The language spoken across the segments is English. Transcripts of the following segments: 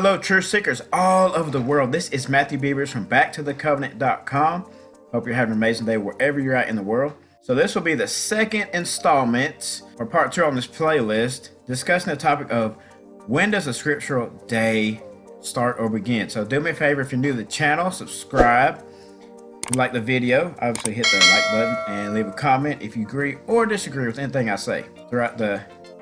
Hello, truth seekers all over the world. This is Matthew Beavers from backtothecovenant.com. Hope you're having an amazing day wherever you're at in the world. So this will be the second installment or part 2 on this playlist discussing the topic of when does a scriptural day start or begin. So do me a favor, if you're new to the channel, subscribe. If you like the video, obviously hit the like button and leave a comment if you agree or disagree with anything I say throughout the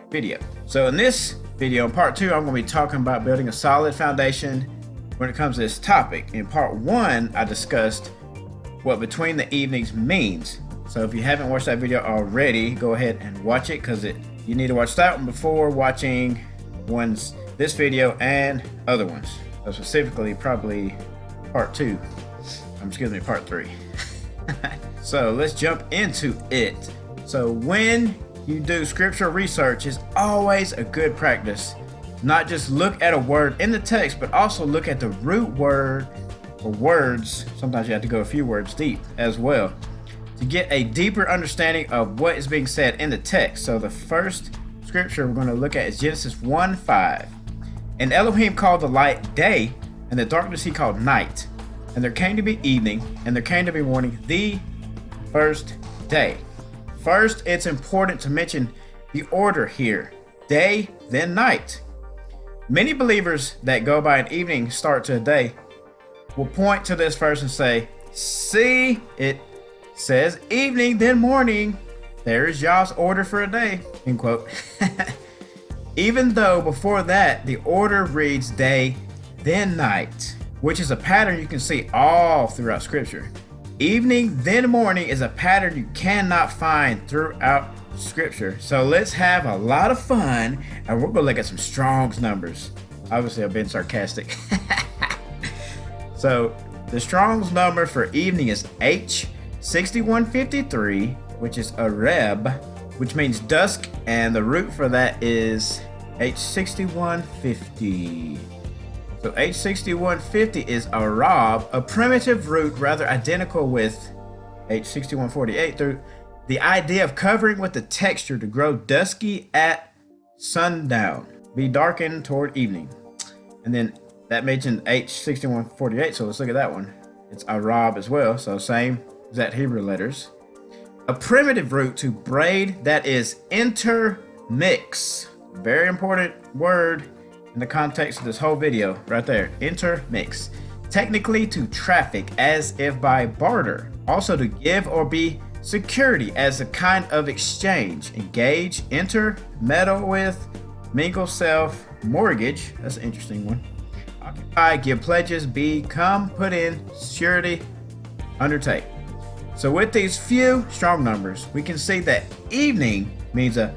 video. So in this video, in part 2, I'm going to be talking about building a solid foundation when it comes to this topic. In part 1, I discussed what between the evenings means. So if you haven't watched that video already, go ahead and watch it, because you need to watch that one before watching this video and other ones. So specifically probably part 2. Excuse me, part 3. So let's jump into it. So when you do scriptural research, it's always a good practice not just look at a word in the text, but also look at the root word or words. Sometimes you have to go a few words deep as well to get a deeper understanding of what is being said in the text. So the first scripture we're going to look at is Genesis 1:5. And Elohim called the light day, and the darkness he called night. And there came to be evening, and there came to be morning, the first day. First, it's important to mention the order here: day, then night. Many believers that go by an evening start to a day will point to this verse and say, see, it says evening, then morning. There is Yah's order for a day, end quote. Even though before that, the order reads day, then night, which is a pattern you can see all throughout Scripture. Evening, then morning is a pattern you cannot find throughout Scripture. So let's have a lot of fun, and we're going to look at some Strong's numbers. Obviously, I've been sarcastic. So the Strong's number for evening is H6153, which is Areb, which means dusk, and the root for that is H6150. So H6150 is Arab, a primitive root rather identical with H6148 through the idea of covering with the texture to grow dusky at sundown, be darkened toward evening. And then that mentioned H6148, so let's look at that one. It's Arab as well, so same exact Hebrew letters. A primitive root to braid that is intermix. Very important word in the context of this whole video right there. Intermix. Technically to traffic as if by barter. Also to give or be security as a kind of exchange. Engage, enter, meddle with, mingle, self, mortgage. That's an interesting one. Occupy, give pledges, be, come, put in, surety, undertake. So with these few strong numbers, we can see that evening means a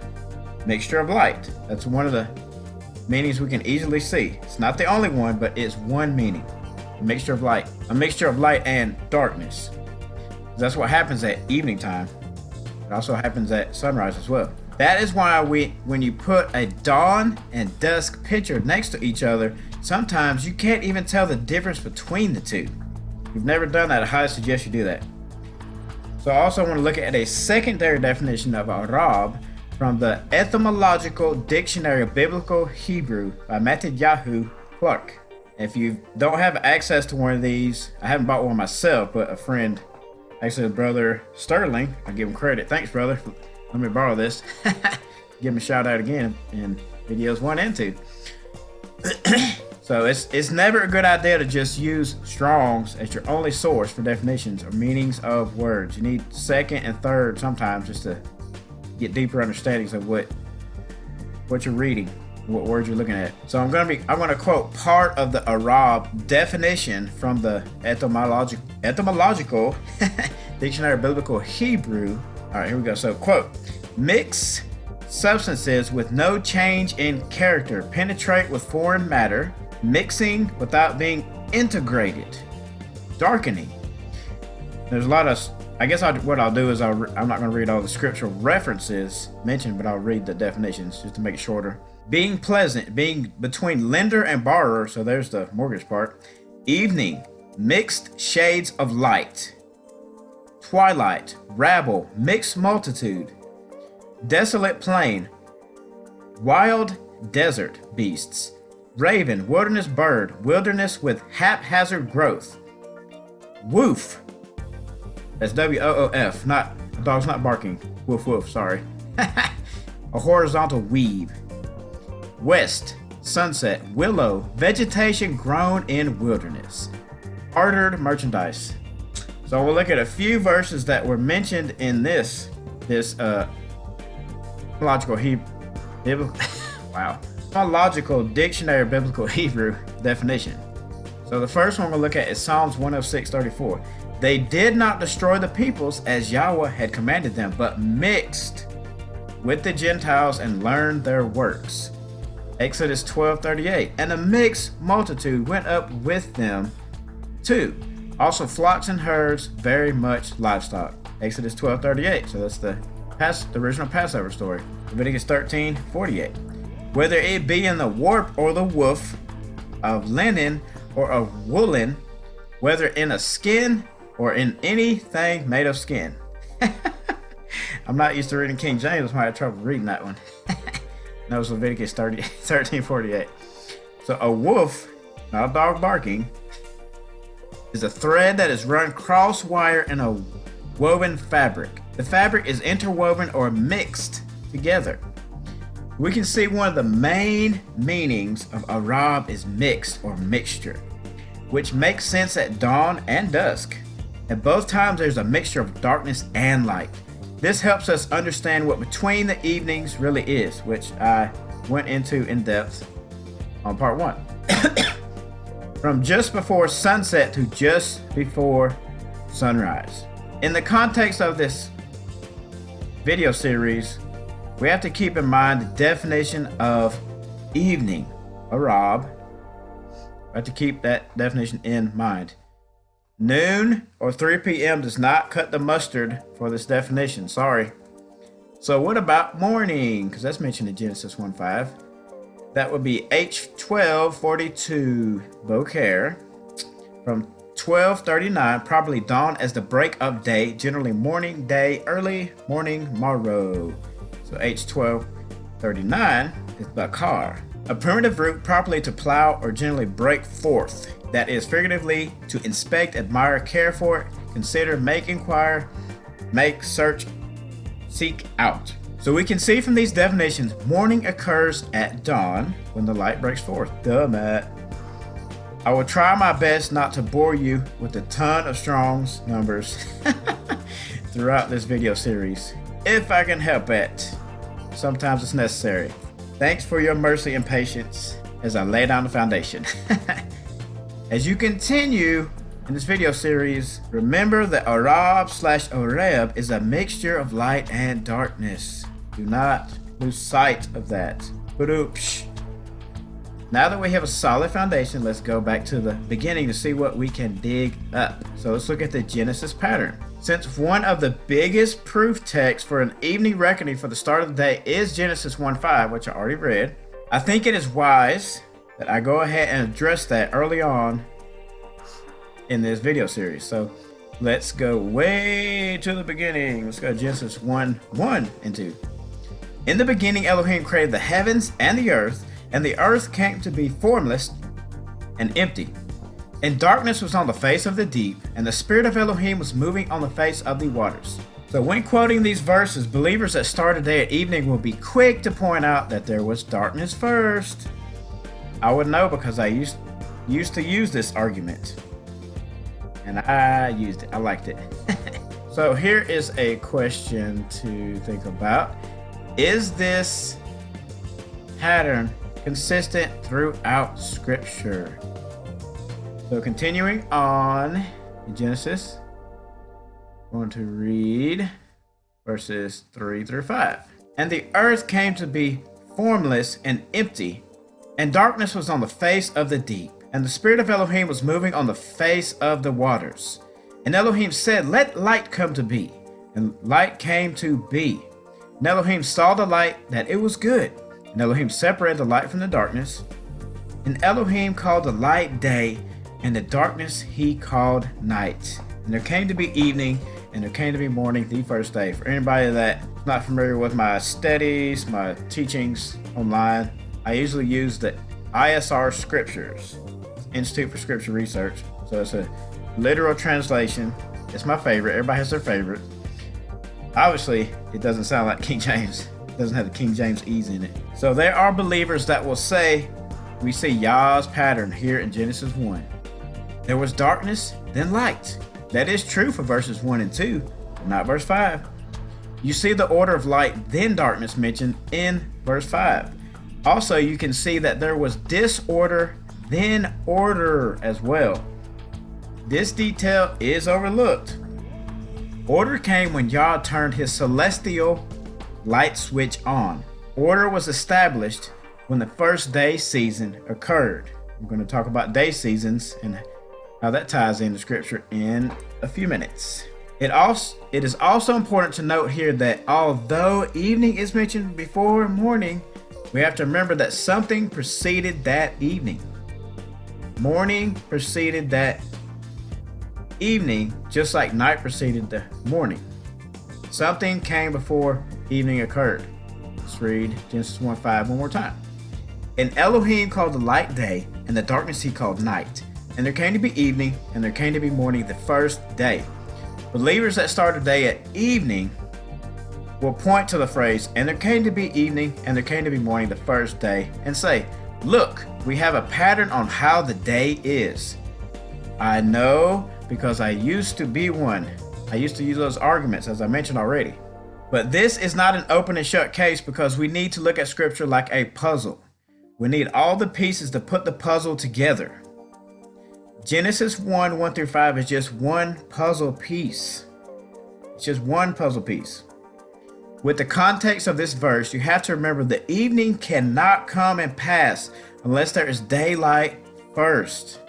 mixture of light. That's one of the meanings we can easily see. It's not the only one, but it's one meaning. A mixture of light and darkness. That's what happens at evening time. It also happens at sunrise as well. That is why when you put a dawn and dusk picture next to each other, sometimes you can't even tell the difference between the two. If you've never done that, I highly suggest you do that. So I also want to look at a secondary definition of Arab from the Etymological Dictionary of Biblical Hebrew by Matthew Clark. If you don't have access to one of these, I haven't bought one myself, but a friend, actually brother Sterling, I give him credit. Thanks, brother. Let me borrow this. Give him a shout out again in videos 1 and 2. So it's never a good idea to just use Strong's as your only source for definitions or meanings of words. You need second and third sometimes just to get deeper understandings of what you're reading, what words you're looking at. So I'm going to quote part of the Arab definition from the etymological Dictionary of Biblical Hebrew. All right, here we go. So quote: mix substances with no change in character, penetrate with foreign matter, mixing without being integrated, darkening. There's a lot of, I guess what I'll do is I'm not going to read all the scriptural references mentioned, but I'll read the definitions just to make it shorter. Being pleasant, being between lender and borrower, so there's the mortgage part. Evening, mixed shades of light. Twilight, rabble, mixed multitude. Desolate plain, wild desert beasts. raven, wilderness bird, wilderness with haphazard growth. Woof. That's W-O-O-F. Not, the dog's not barking. Woof woof, sorry. A horizontal weave. West, sunset, willow, vegetation grown in wilderness. Bartered merchandise. So we'll look at a few verses that were mentioned in this chronological Hebrew, wow, chronological dictionary of biblical Hebrew definition. So the first one we'll look at is Psalms 106:34. They did not destroy the peoples as Yahweh had commanded them, but mixed with the Gentiles and learned their works. Exodus 12:38. And a mixed multitude went up with them too. Also flocks and herds, very much livestock. Exodus 12:38. So that's the original Passover story. Leviticus 13:48. Whether it be in the warp or the woof, of linen or of woolen, whether in a skin or in anything made of skin. I'm not used to reading King James. I might have trouble reading that one. That was Leviticus 13:48. So a wolf, not a dog barking, is a thread that is run cross wire in a woven fabric. The fabric is interwoven or mixed together. We can see one of the main meanings of arab is mixed or mixture, which makes sense at dawn and dusk. At both times there's a mixture of darkness and light. This helps us understand what between the evenings really is, which I went into in depth on part 1. From just before sunset to just before sunrise. In the context of this video series, we have to keep in mind the definition of evening, arab. We have to keep that definition in mind. Noon or 3 p.m. does not cut the mustard for this definition. Sorry. So what about morning? Because that's mentioned in Genesis 1:5. That would be H12:42 Boker. From 12:39, probably dawn as the break of day, generally morning, day, early morning, morrow. So H12:39 is Bakar. A primitive root properly to plow or generally break forth. That is figuratively to inspect, admire, care for, consider, make, inquire, make, search, seek out. So we can see from these definitions, morning occurs at dawn when the light breaks forth. Duh, Matt. I will try my best not to bore you with a ton of Strong's numbers throughout this video series, if I can help it. Sometimes it's necessary. Thanks for your mercy and patience as I lay down the foundation. As you continue in this video series, remember that Arab/Oreb is a mixture of light and darkness. Do not lose sight of that. Ba-doopsh. Now that we have a solid foundation, let's go back to the beginning to see what we can dig up. So let's look at the Genesis pattern. Since one of the biggest proof texts for an evening reckoning for the start of the day is Genesis 1:5, which I already read, I think it is wise that I go ahead and address that early on in this video series. So let's go way to the beginning. Let's go to Genesis 1:1 and 2. In the beginning, Elohim created the heavens and the earth came to be formless and empty. And darkness was on the face of the deep, and the Spirit of Elohim was moving on the face of the waters. So when quoting these verses, believers that start a day at evening will be quick to point out that there was darkness first. I would know because I used to use this argument. And I used it. I liked it. So here is a question to think about. Is this pattern consistent throughout Scripture? So continuing on in Genesis, I'm going to read verses 3-5. And the earth came to be formless and empty, and darkness was on the face of the deep, and the Spirit of Elohim was moving on the face of the waters. And Elohim said, "Let light come to be." And light came to be. And Elohim saw the light that it was good. And Elohim separated the light from the darkness. And Elohim called the light day, and the darkness he called night. And there came to be evening, and there came to be morning the first day. For anybody that's not familiar with my studies, my teachings online, I usually use the ISR Scriptures, Institute for Scripture Research. So it's a literal translation. It's my favorite. Everybody has their favorite. Obviously, it doesn't sound like King James. It doesn't have the King James E's in it. So there are believers that will say, we see Yah's pattern here in Genesis 1. There was darkness, then light. That is true for verses 1 and 2, but not verse 5. You see the order of light, then darkness mentioned in verse 5. Also, you can see that there was disorder, then order as well. This detail is overlooked. Order came when Yah turned his celestial light switch on. Order was established when the first day season occurred. We're going to talk about day seasons and how that ties into Scripture in a few minutes. It is also important to note here that although evening is mentioned before morning, we have to remember that something preceded that evening. Morning preceded that evening, just like night preceded the morning. Something came before evening occurred. Let's read Genesis 1:5 one more time. And Elohim called the light day, and the darkness he called night. And there came to be evening, and there came to be morning the first day. Believers that start a day at evening will point to the phrase, and there came to be evening, and there came to be morning the first day, and say, look, we have a pattern on how the day is. I know, because I used to be one. I used to use those arguments, as I mentioned already. But this is not an open and shut case, because we need to look at Scripture like a puzzle. We need all the pieces to put the puzzle together. Genesis 1 through 5 is just one puzzle piece. It's just one puzzle piece. With the context of this verse, you have to remember the evening cannot come and pass unless there is daylight first.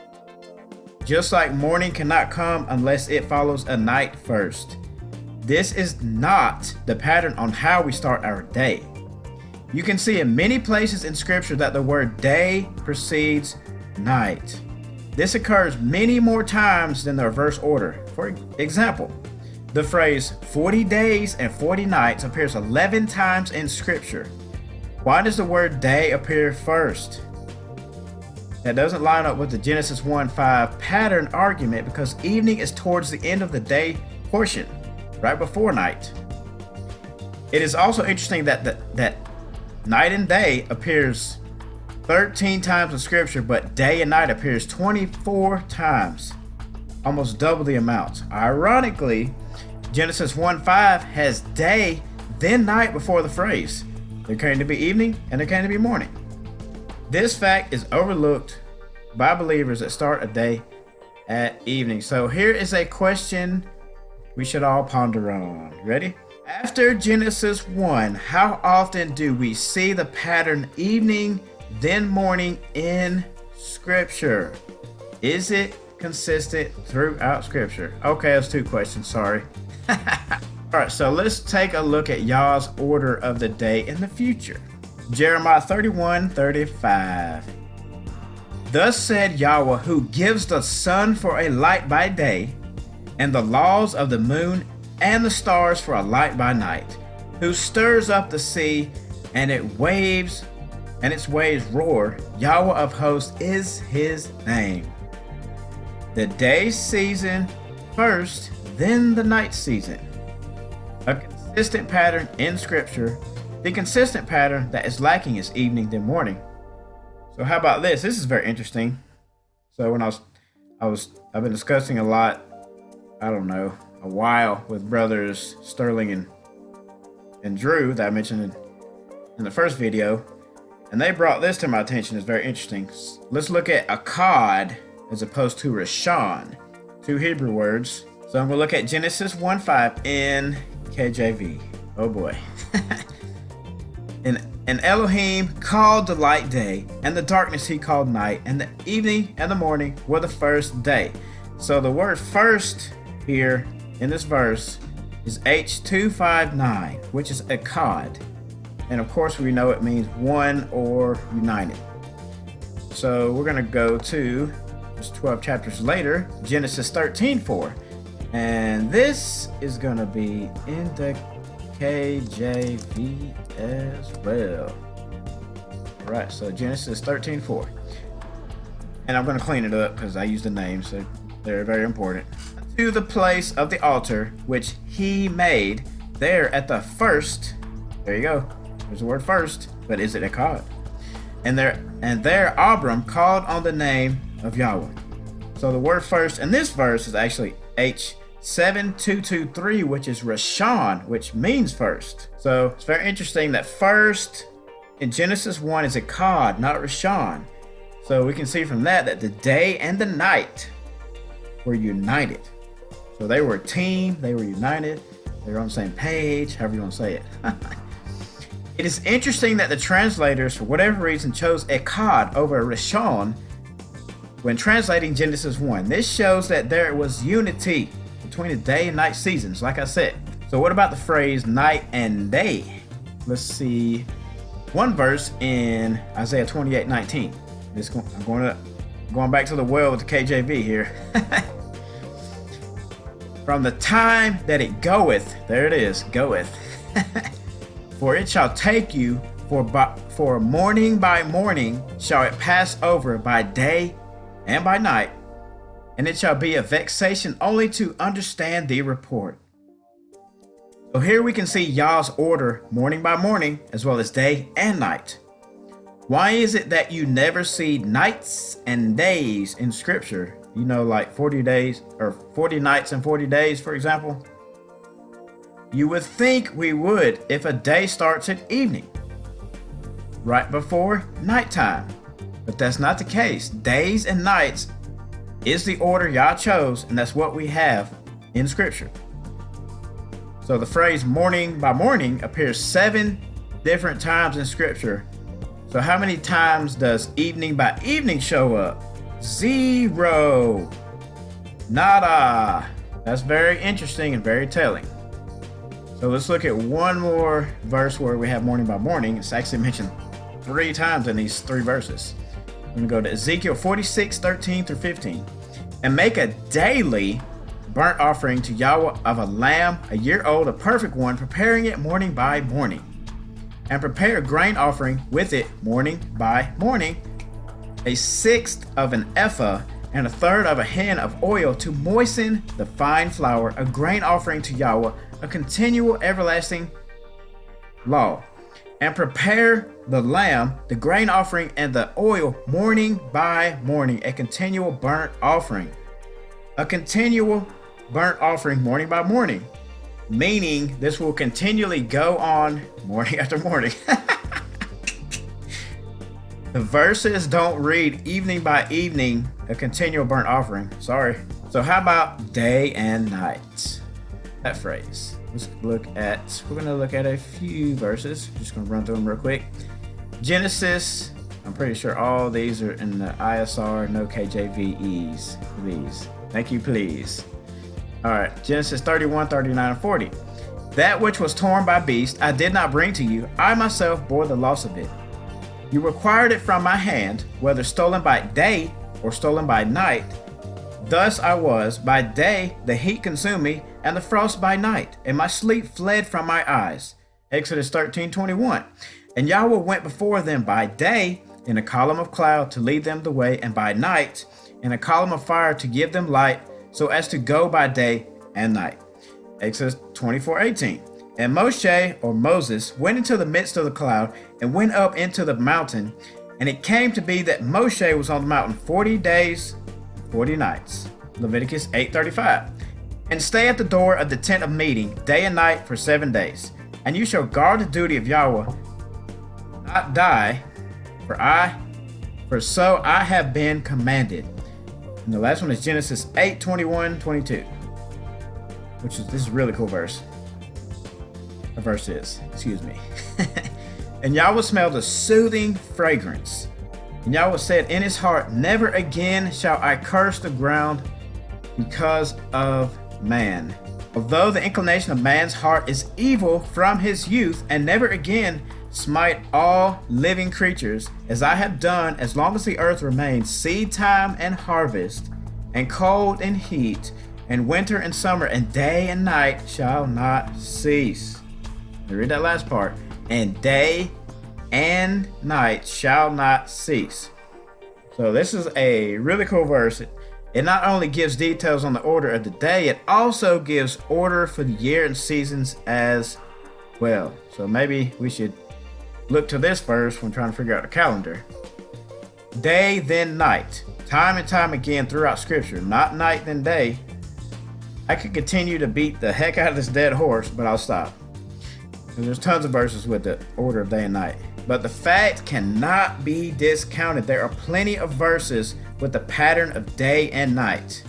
Just like morning cannot come unless it follows a night first. This is not the pattern on how we start our day. You can see in many places in Scripture that the word day precedes night. This occurs many more times than the reverse order. For example, the phrase 40 days and 40 nights appears 11 times in Scripture. Why does the word day appear first? That doesn't line up with the Genesis 1:5 pattern argument, because evening is towards the end of the day portion, right before night. It is also interesting that night and day appears 13 times in Scripture, but day and night appears 24 times, almost double the amount. Ironically, Genesis 1:5 has day, then night before the phrase. There came to be evening, and there came to be morning. This fact is overlooked by believers that start a day at evening. So here is a question we should all ponder on. Ready? After Genesis 1, how often do we see the pattern evening, then morning in Scripture? Is it consistent throughout Scripture? Okay, that's two questions, sorry. Alright, so let's take a look at Yah's order of the day in the future. Jeremiah 31:35. Thus said Yahweh, who gives the sun for a light by day, and the laws of the moon and the stars for a light by night, who stirs up the sea, and its waves roar. Yahweh of hosts is his name. The day season first, then the night season. A consistent pattern in Scripture. The consistent pattern that is lacking is evening, then morning. So how about this? This is very interesting. So when I've been discussing a lot, a while with brothers Sterling and Drew that I mentioned in the first video, and they brought this to my attention. It's very interesting. Let's look at Akkad as opposed to Rishon, two Hebrew words. So I'm going to look at Genesis 1:5 in KJV. Oh boy. And Elohim called the light day, and the darkness he called night, and the evening and the morning were the first day. So the word first here in this verse is H259, which is Akkad. And of course we know it means one or united. So we're going to go to just 12 chapters later, Genesis 13:4. And this is going to be in the KJV as well. right, so Genesis 13:4. And I'm going to clean it up because I use the names, so they're very important. To the place of the altar which he made there at the first. There you go. There's the word first, but is it Echad? And there Abram called on the name of Yahweh. So the word first in this verse is actually H7223, which is Rishon, which means first. So it's very interesting that first in Genesis 1 is Echad, not Rishon. So we can see from that the day and the night were united. So they were a team, they were united, they were on the same page, however you want to say it. It is interesting that the translators, for whatever reason, chose Echad over Rishon when translating Genesis 1. This shows that there was unity between the day and night seasons, like I said. So what about the phrase night and day? Let's see one verse in Isaiah 28:19. I'm going back to the well with the KJV here. From the time that it goeth, there it is, goeth. For it shall take you, for morning by morning shall it pass over by day and by night, and it shall be a vexation only to understand the report. So here we can see Yah's order morning by morning, as well as day and night. Why is it that you never see nights and days in Scripture? You know, like 40 days or 40 nights and 40 days, for example. You would think we would if a day starts at evening, right before nighttime. But that's not the case. Days and nights is the order Yah chose, and that's what we have in Scripture. So the phrase morning by morning appears 7 different times in Scripture. So how many times does evening by evening show up? 0. Nada. That's very interesting and very telling. So let's look at one more verse where we have morning by morning. It's actually mentioned 3 times in these 3 verses. I'm going to go to Ezekiel 46:13-15. And make a daily burnt offering to Yahweh of a lamb, a year old, a perfect one, preparing it morning by morning. And prepare a grain offering with it morning by morning, 1/6 of an ephah and 1/3 of a hin of oil to moisten the fine flour, a grain offering to Yahweh, a continual everlasting law. And prepare the lamb, the grain offering, and the oil morning by morning, a continual burnt offering. A continual burnt offering morning by morning, meaning this will continually go on morning after morning. The verses don't read evening by evening, a continual burnt offering. Sorry. So how about day and night? That phrase. We're going to look at a few verses. Just going to run through them real quick. Genesis, I'm pretty sure all these are in the ISR, no KJVEs, please. Thank you, please. All right, Genesis 31, 39, and 40. That which was torn by beast I did not bring to you. I myself bore the loss of it. You required it from my hand, whether stolen by day or stolen by night. Thus I was. By day the heat consumed me, and the frost by night, and my sleep fled from my eyes. Exodus 13:21. And Yahweh went before them by day in a column of cloud to lead them the way, and by night in a column of fire to give them light, so as to go by day and night. Exodus 24:18. And Moshe, or Moses, went into the midst of the cloud and went up into the mountain. And it came to be that Moshe was on the mountain 40 days, 40 nights. Leviticus 8:35. And stay at the door of the tent of meeting day and night for 7 days. And you shall guard the duty of Yahweh, not die, for so I have been commanded. And the last one is Genesis 8:21-22, this is a really cool verse. A verse is, excuse me. And Yahweh smelled a soothing fragrance. And Yahweh said in his heart, never again shall I curse the ground because of man. Although the inclination of man's heart is evil from his youth, and never again smite all living creatures, as I have done as long as the earth remains, seed time and harvest, and cold and heat, and winter and summer, and day and night shall not cease. Read that last part. And day and night shall not cease. So this is a really cool verse. It not only gives details on the order of the day, it also gives order for the year and seasons as well. So maybe we should look to this verse when trying to figure out the calendar. Day, then night. Time and time again throughout Scripture. Not night, then day. I could continue to beat the heck out of this dead horse, but I'll stop. There's tons of verses with the order of day and night. But the fact cannot be discounted. There are plenty of verses with the pattern of day and night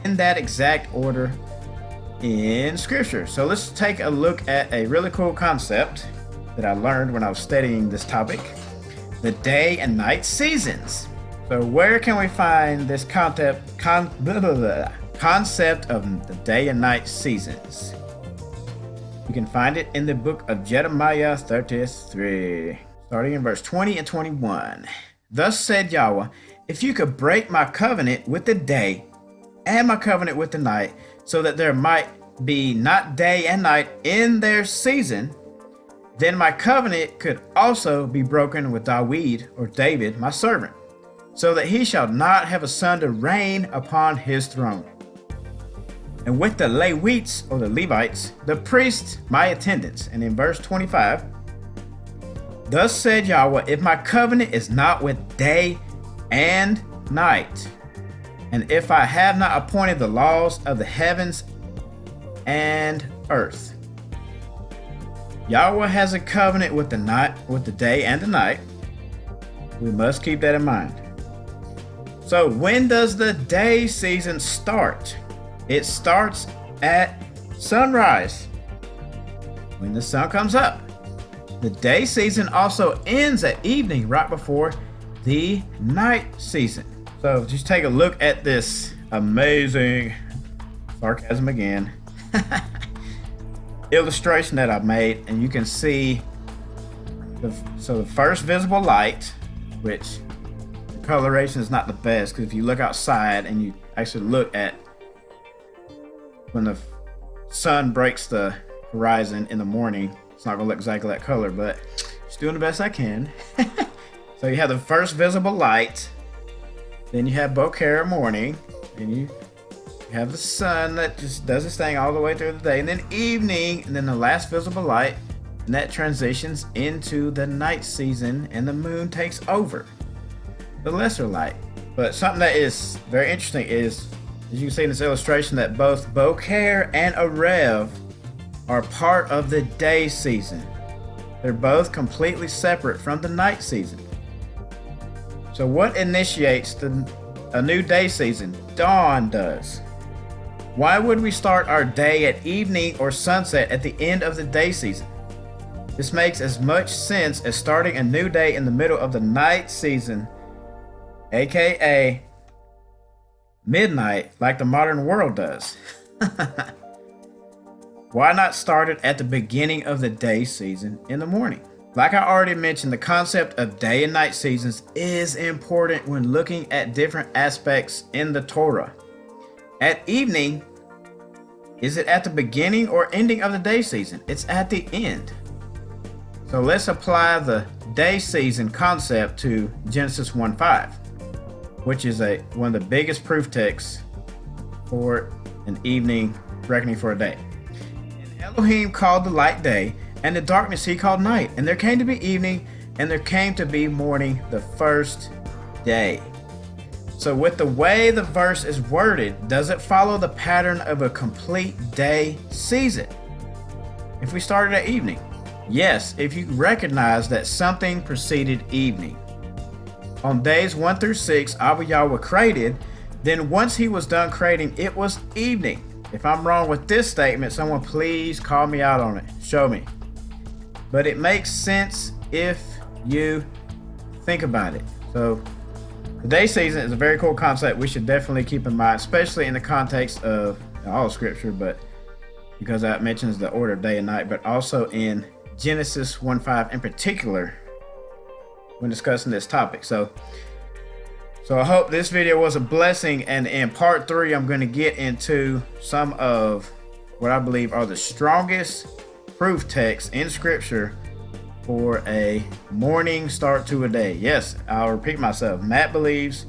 in that exact order in Scripture. So let's take a look at a really cool concept that I learned when I was studying this topic. The day and night seasons. So where can we find this concept of the day and night seasons? You can find it in the book of Jeremiah 33, starting in verse 20 and 21. Thus said Yahweh, if you could break my covenant with the day and my covenant with the night, so that there might be not day and night in their season, then my covenant could also be broken with Dawid, or David, my servant, so that he shall not have a son to reign upon his throne. And with the Levites, or the Levites, the priests, my attendants. And in verse 25, thus said Yahweh, if my covenant is not with day and night, and if I have not appointed the laws of the heavens and earth. Yahweh has a covenant with the night, with the day and the night. We must keep that in mind. So when does the day season start? It starts at sunrise, when the sun comes up. The day season also ends at evening, right before the night season. So just take a look at this amazing, sarcasm again, illustration that I've made, and you can see the first visible light, which the coloration is not the best, because if you look outside and you actually look at when the sun breaks the horizon in the morning, it's not gonna look exactly that color, but just doing the best I can. So you have the first visible light, then you have Bokeh morning, and you have the sun that just does its thing all the way through the day, and then evening, and then the last visible light, and that transitions into the night season, and the moon takes over, the lesser light. But something that is very interesting is, as you can see in this illustration, that both Bokeh and Arev are part of the day season. They're both completely separate from the night season. So what initiates a new day season? Dawn does. Why would we start our day at evening or sunset at the end of the day season? This makes as much sense as starting a new day in the middle of the night season, aka midnight, like the modern world does. Why not start it at the beginning of the day season in the morning? Like I already mentioned, the concept of day and night seasons is important when looking at different aspects in the Torah. At evening, is it at the beginning or ending of the day season? It's at the end. So let's apply the day season concept to Genesis 1:5, which is one of the biggest proof texts for an evening reckoning for a day. And Elohim called the light day, and the darkness he called night. And there came to be evening, and there came to be morning the first day. So with the way the verse is worded, does it follow the pattern of a complete day season? If we started at evening, yes, if you recognize that something preceded evening. On days 1 through 6, Abba Yahweh created, then once he was done creating, it was evening. If I'm wrong with this statement, someone please call me out on it. Show me. But it makes sense if you think about it. So the day season is a very cool concept we should definitely keep in mind, especially in the context of all Scripture, but because that mentions the order of day and night, but also in Genesis 1:5 in particular when discussing this topic. So I hope this video was a blessing, and in part 3 I'm going to get into some of what I believe are the strongest proof texts in Scripture for a morning start to a day. Yes, I'll repeat myself. Matt believes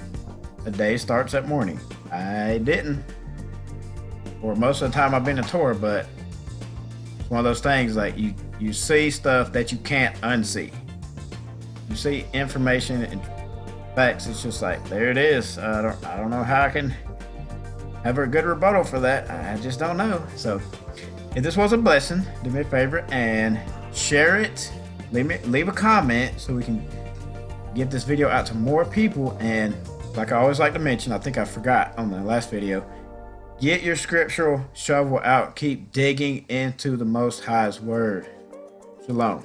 a day starts at morning. I didn't. For most of the time I've been a Torah, but it's one of those things like you see stuff that you can't unsee. You see information and facts. It's just like, there it is. I don't know how I can have a good rebuttal for that. I just don't know. So if this was a blessing, do me a favor and share it. Leave a comment so we can get this video out to more people. And like I always like to mention, I think I forgot on the last video, get your scriptural shovel out. Keep digging into the Most High's word. Shalom.